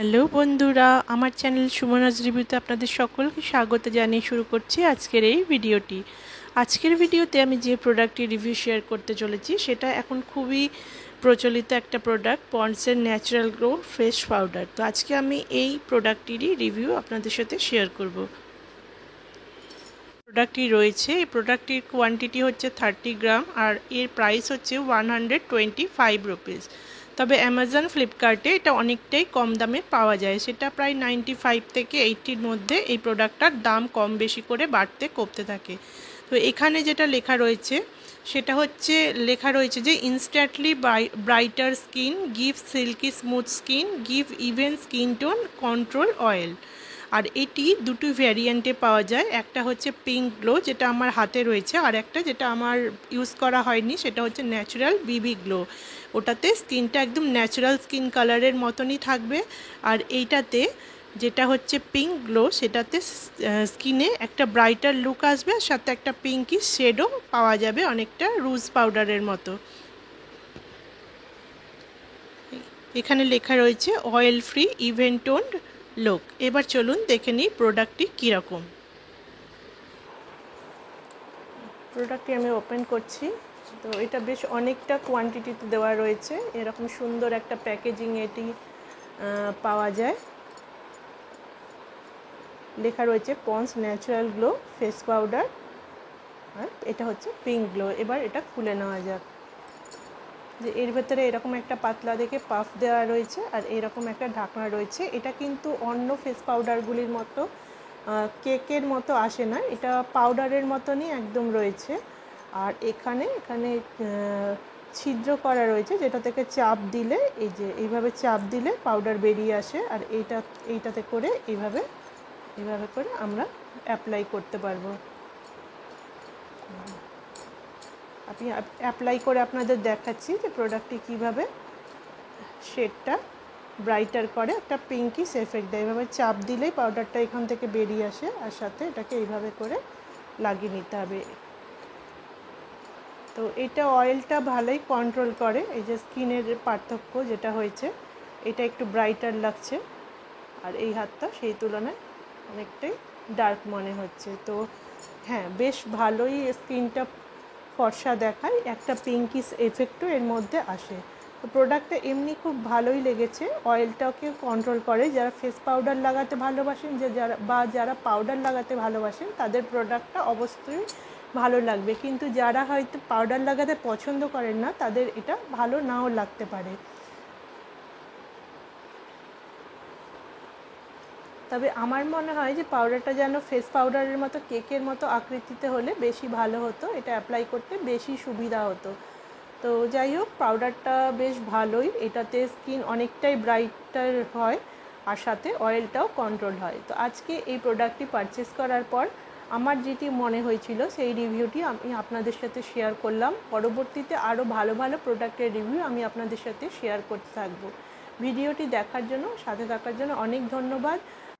Hello বন্ধুরা, আমার channel সুমনাজ রিভিউতে আপনাদের সকলকে স্বাগত জানিয়ে শুরু করছি আজকের এই ভিডিওটি। আজকের ভিডিওতে আমি যে প্রোডাক্টটি রিভিউ শেয়ার করতে চলেছি সেটা এখন খুবই প্রচলিত একটা প্রোডাক্ট, পন্ডসের ন্যাচারাল গ্লো ফ্রেশ পাউডার। তো আজকে আমি এই প্রোডাক্টটিরই রিভিউ আপনাদের সাথে শেয়ার করব। প্রোডাক্টটি রয়েছে, এই প্রোডাক্টটির কোয়ান্টিটি হচ্ছে 30 গ্রাম আর এর প্রাইস হচ্ছে 125 রুপিস। তবে অ্যামাজন ফ্লিপকার্টে এটা অনেকটাই কম দামে পাওয়া যায়, সেটা প্রায় 95 থেকে 80-র মধ্যে এই প্রোডাক্টটার দাম কম বেশি করে বাড়তে কমতে থাকে। তো এখানে যেটা লেখা রয়েছে সেটা হচ্ছে লেখা রয়েছে যে instantly brighter skin, give silky smooth skin, give even skin tone control oil. আর এটি দুটো ভ্যারিয়েন্টে পাওয়া যায়, একটা হচ্ছে পিঙ্ক গ্লো যেটা আমার হাতে রয়েছে, আর একটা যেটা আমার ইউজ করা হয়নি সেটা হচ্ছে ন্যাচারাল বিবি গ্লো। ওটাতে স্কিনটা একদম ন্যাচারাল স্কিন কালারের মতনই থাকবে, আর এইটাতে যেটা হচ্ছে পিঙ্ক গ্লো সেটাতে স্কিনে একটা ব্রাইটার লুক আসবে, সাথে একটা পিঙ্কি শেডও পাওয়া যাবে, অনেকটা রোজ পাউডারের মতো। এখানে লেখা রয়েছে oil free even toned look. এবার চলুন দেখে নিই প্রোডাক্টটি কীরকম। প্রোডাক্টটি আমি ওপেন করছি। তো এটা বেশ অনেকটা কোয়ান্টিটিতে দেওয়া রয়েছে, এরকম সুন্দর একটা প্যাকেজিং এটি পাওয়া যায়। লেখা রয়েছে Pond's natural glow face powder, আর এটা হচ্ছে পিঙ্ক গ্লো। এবার এটা খুলে নেওয়া যাক। যে এর ভেতরে এরকম একটা পাতলা দেখে পাফ দেওয়া রয়েছে আর এরকম একটা ঢাকনা রয়েছে। এটা কিন্তু অন্য ফেস পাউডারগুলির মতো কেকের মতো আসে না, এটা পাউডারের মতনই একদম রয়েছে। আর এখানে ছিদ্র করা রয়েছে, যেটা থেকে চাপ দিলে এই যে এইভাবে চাপ দিলে পাউডার বেরিয়ে আসে, আর এইটাতে করে এইভাবে করে আমরা অ্যাপ্লাই করতে পারবো। আমি অ্যাপ্লাই করে আপনাদের দেখাচ্ছি যে প্রোডাক্টটি কীভাবে শেডটা ব্রাইটার করে, একটা পিঙ্কিশ এফেক্ট দেয়। এইভাবে চাপ দিলেই পাউডারটা এখান থেকে বেরিয়ে আসে, আর সাথে এটাকে এইভাবে করে লাগিয়ে নিতে হবে। তো এটা অয়েলটা ভালোই কন্ট্রোল করে, এই যে স্কিনের পার্থক্য যেটা হয়েছে, এটা একটু ব্রাইটার লাগছে, আর এই হাতটা সেই তুলনায় অনেকটাই ডার্ক মনে হচ্ছে। তো হ্যাঁ, বেশ ভালোই স্কিনটা ফর্সা দেখায়, একটা পিঙ্কিশ এফেক্টও এর মধ্যে আসে। তো প্রোডাক্টটা এমনি খুব ভালোই লেগেছে, অয়েলটাকে কন্ট্রোল করে। যারা ফেস পাউডার লাগাতে ভালোবাসেন যারা পাউডার লাগাতে ভালোবাসেন তাদের প্রোডাক্টটা অবশ্যই ভালো লাগবে, কিন্তু যারা হয়তো পাউডার লাগাতে পছন্দ করেন না তাদের এটা ভালো নাও লাগতে পারে। তবে আমার মনে হয় যে পাউডারটা যেন ফেস পাউডারের মতো কেকের মতো আকৃতিতে হলে বেশি ভালো হতো, এটা অ্যাপ্লাই করতে বেশি সুবিধা হতো। তো যাই হোক, পাউডারটা বেশ ভালোই, এটাতে স্কিন অনেকটাই ব্রাইটার হয় আর সাথে অয়েলটাও কন্ট্রোল হয়। তো আজকে এই প্রোডাক্টটি পারচেস করার পর আমার যেটি মনে হয়েছিল সেই রিভিউটি আমি আপনাদের সাথে শেয়ার করলাম। পরবর্তীতে আরও ভালো ভালো প্রোডাক্টের রিভিউ আমি আপনাদের সাথে শেয়ার করতে থাকবো। ভিডিওটি দেখার জন্য, সাথে থাকার জন্য অনেক ধন্যবাদ।